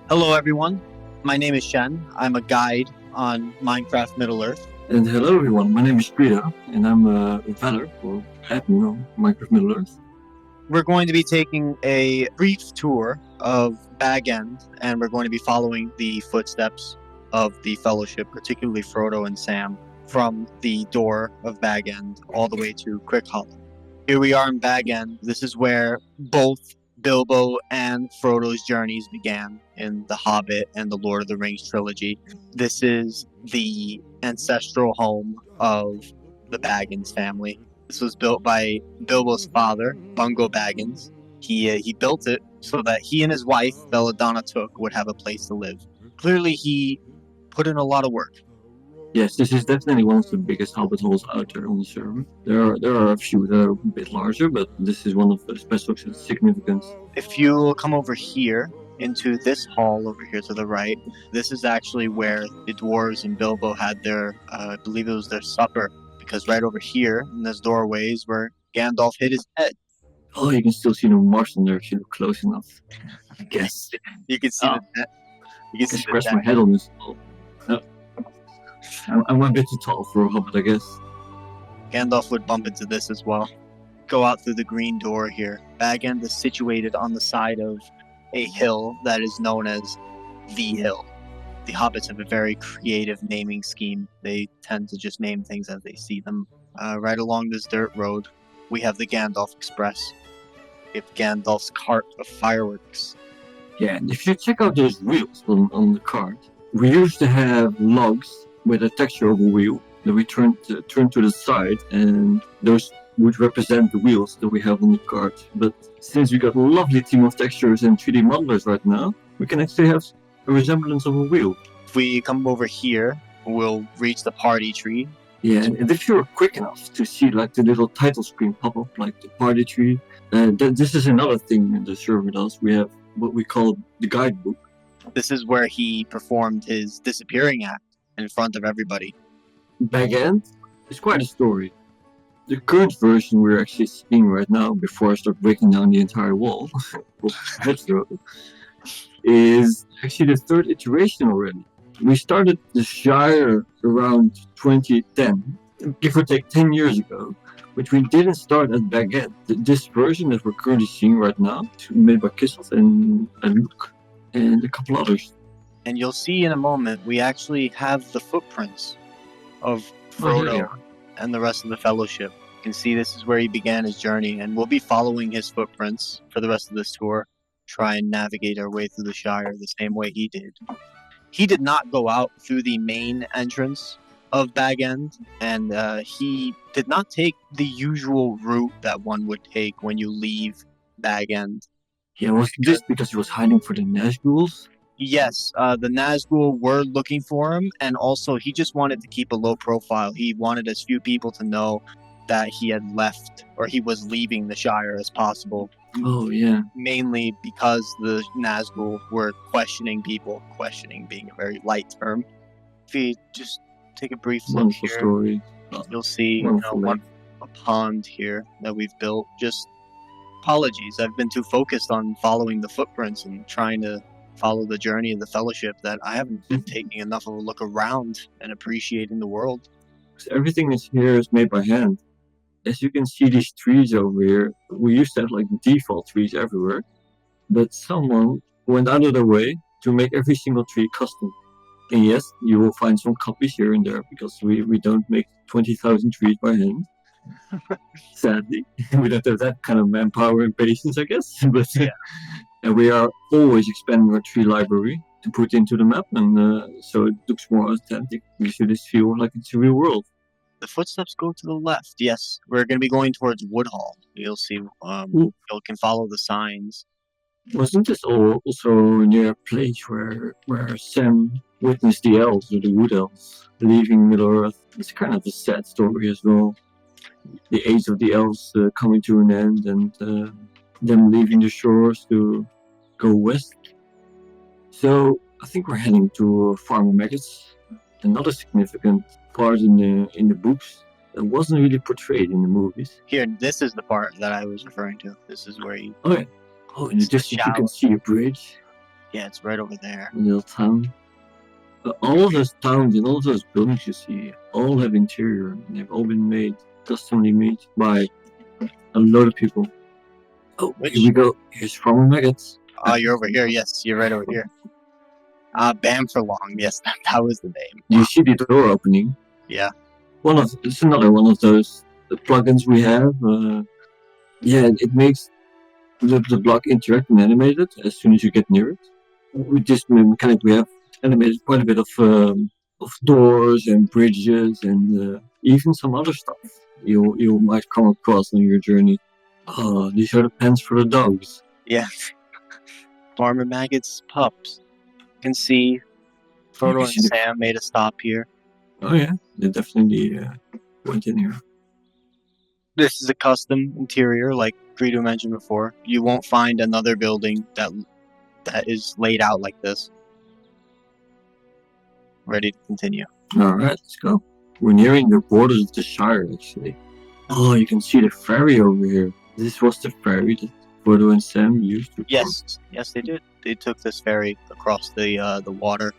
Hello, everyone. My name is Shen. I'm a guide on Minecraft Middle-Earth. And hello everyone, my name is Frida, and I'm a Valor, or admin on Minecraft Middle-Earth. We're going to be taking a brief tour of Bag End, and we're going to be following the footsteps of the Fellowship, particularly Frodo and Sam, from the door of Bag End all the way to Crickhollow. Here we are in Bag End. This is where both Bilbo and Frodo's journeys began in The Hobbit and the Lord of the Rings trilogy. This is the ancestral home of the Baggins family. This was built by Bilbo's father, Bungo Baggins. He built it so that he and his wife, Belladonna Took, would have a place to live. Clearly, he put in a lot of work. Yes, this is definitely one of the biggest hobbit holes out there on the server. There are a few that are a bit larger, but this is one of the special significance. If you come over here, into this hall over here to the right, this is actually where the dwarves and Bilbo had their, I believe it was their supper, because right over here in this doorway is where Gandalf hid his head. Oh, you can still see the marks on there if you look close enough. I guess. You can see the net. You can see the scratch net. my head on this. I'm a bit too tall for a hobbit, I guess. Gandalf would bump into this as well. Go out through the green door here. Bag End is situated on the side of a hill that is known as the Hill. The hobbits have a very creative naming scheme. They tend to just name things as they see them. Right along this dirt road, we have the Gandalf Express. We have Gandalf's cart of fireworks. Yeah, and if you check out those wheels on the cart, we used to have logs with a texture of a wheel that we turn to the side, and those would represent the wheels that we have on the cart. But since we got a lovely team of textures and 3D modelers right now, we can actually have a resemblance of a wheel. If we come over here, we'll reach the party tree. Yeah, and if you're quick enough to see like the little title screen pop up, like the party tree, this is another thing the server does. We have what we call the guidebook. This is where he performed his disappearing act in front of everybody. Bag End is quite a story. The current version we're actually seeing right now, before I start breaking down the entire wall of hedgerow, is actually the third iteration already. We started the Shire around 2010, give or take 10 years ago, but we didn't start at Bag End. This version that we're currently seeing right now is made by Kissel and Luke and a couple others. And you'll see in a moment, we actually have the footprints of Frodo and the rest of the Fellowship. You can see this is where he began his journey, and we'll be following his footprints for the rest of this tour, try and navigate our way through the Shire the same way he did. He did not go out through the main entrance of Bag End, and he did not take the usual route that one would take when you leave Bag End. Yeah, was this because he was hiding for the Nazguls? Yes, the Nazgul were looking for him, and also he just wanted to keep a low profile. He wanted as few people to know that he had left, or he was leaving the Shire as possible. Oh, yeah. Mainly because the Nazgul were questioning people, questioning being a very light term. If you just take a brief look Wonderful here, story. you'll see a pond here that we've built. Just apologies, I've been too focused on following the footprints and trying to follow the journey of the Fellowship that I haven't been taking enough of a look around and appreciating the world. Everything here is made by hand. As you can see these trees over here, we used to have like default trees everywhere, but someone went out of their way to make every single tree custom. And yes, you will find some copies here and there because we don't make 20,000 trees by hand. Sadly, we don't have that kind of manpower and patience, I guess. But yeah. And we are always expanding our tree library to put into the map, and so it looks more authentic. You should just feel like it's a real world. The footsteps go to the left. Yes, we're going to be going towards Woodhall. You'll see. You can follow the signs. Wasn't this also near a place where Sam witnessed the elves, or the wood elves, leaving Middle-Earth? It's kind of a sad story as well. The age of the elves coming to an end, and them leaving the shores to go west. So I think we're heading to Farmer Maggots, another significant part in the books that wasn't really portrayed in the movies. Here, this is the part that I was referring to. This is where you... Oh, yeah. Oh, in the distance you can see a bridge. Yeah, it's right over there. Little town. All of those towns and all of those buildings you see all have interior. And they've all been made, customly made by a lot of people. Oh, here we go. Here's Frodo Baggins. Oh, you're over here. Yes, you're right over here. Bamfurlong. Yes, that was the name. Do you see the door opening? Yeah. It's another one of those plugins we have. It makes the block interact and animated as soon as you get near it. With this mechanic, we have animated quite a bit of doors and bridges and even some other stuff you might come across on your journey. Oh, these are the pens for the dogs. Yeah. Farmer Maggot's pups. You can see Frodo and Sam made a stop here. Oh yeah, they definitely went in here. This is a custom interior, like Greedo mentioned before. You won't find another building that is laid out like this. Ready to continue. Alright, let's go. We're nearing the borders of the Shire, actually. Oh, you can see the ferry over here. This was the ferry that Frodo and Sam used to Yes, they did. They took this ferry across the water.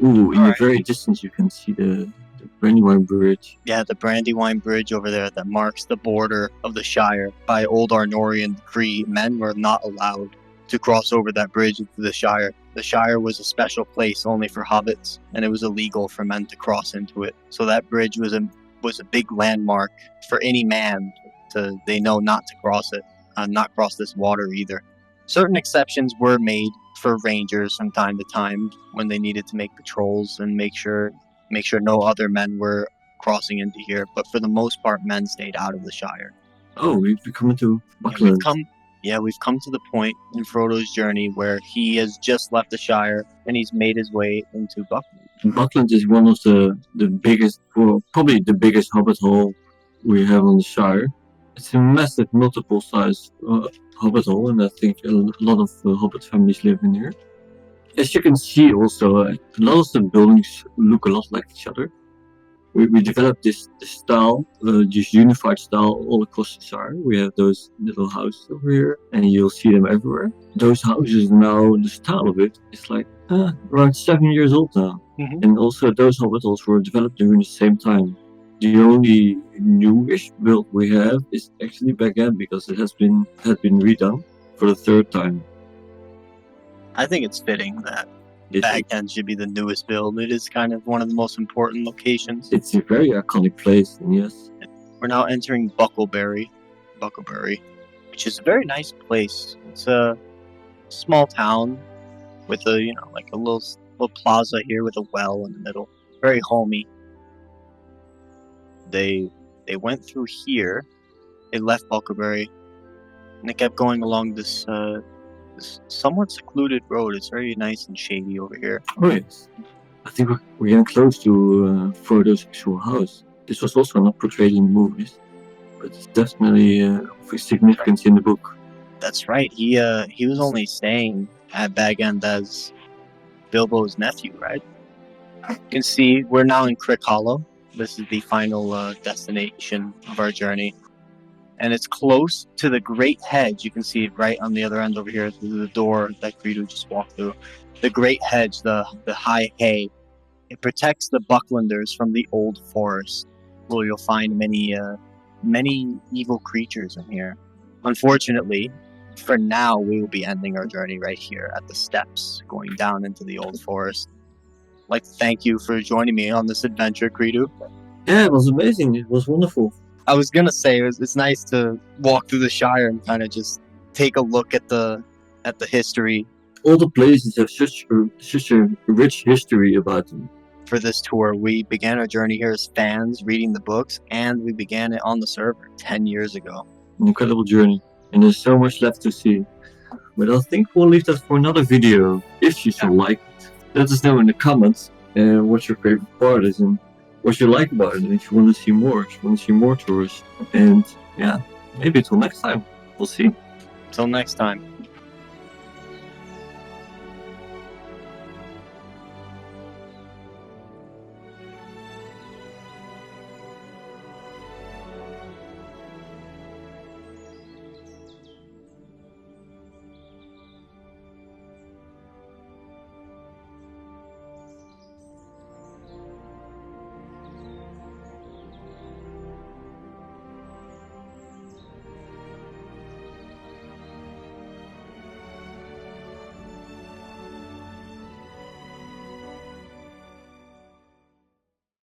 Ooh, in the very distance you can see the Brandywine Bridge. Yeah, the Brandywine Bridge over there that marks the border of the Shire. By old Arnorian decree, men were not allowed to cross over that bridge into the Shire. The Shire was a special place only for hobbits, and it was illegal for men to cross into it. So that bridge was a big landmark for any man they know not to cross it, not cross this water either. Certain exceptions were made for rangers from time to time when they needed to make patrols and make sure no other men were crossing into here. But for the most part, men stayed out of the Shire. Oh, we've come to Buckland. We've come to the point in Frodo's journey where he has just left the Shire and he's made his way into Buckland. Buckland is one of the biggest, well, probably the biggest hobbit hole we have on the Shire. It's a massive, multiple-sized hobbit hole, and I think a lot of hobbit families live in here. As you can see, also, a lot of the buildings look a lot like each other. We developed this style, this unified style all across the Shire. We have those little houses over here, and you'll see them everywhere. Those houses now, the style of it is like around 7 years old now. Mm-hmm. And also those hobbit holes were developed during the same time. The only newish build we have is actually Backend because it has been redone for the third time. I think it's fitting that Backend should be the newest build. It is kind of one of the most important locations. It's a very iconic place, and yes. We're now entering Bucklebury, which is a very nice place. It's a small town with a little plaza here with a well in the middle. Very homey. They went through here. They left Bucklebury, and they kept going along this somewhat secluded road. It's very nice and shady over here. Oh yes, I think we're getting close to Frodo's actual house. This was also not portrayed in the movies, but it's definitely of significance in the book. That's right. He was only staying at Bag End as Bilbo's nephew, right? You can see we're now in Crickhollow. This is the final destination of our journey. And it's close to the Great Hedge. You can see it right on the other end over here through the door that Greedo just walked through. The Great Hedge, the high hay. It protects the Bucklanders from the old forest, where you'll find many evil creatures in here. Unfortunately, for now, we will be ending our journey right here at the steps, going down into the old forest. I'd like to thank you for joining me on this adventure, Greedo. Yeah, it was amazing. It was wonderful. I was gonna say it's nice to walk through the Shire and kind of just take a look at the history. All the places have such a rich history about them. For this tour, we began our journey here as fans, reading the books, and we began it on the server 10 years ago. An incredible journey, and there's so much left to see. But I think we'll leave that for another video, if you so like it. Let us know in the comments what your favorite part is and what you like about it, and if you want to see more tours. And yeah, maybe till next time. We'll see. Till next time.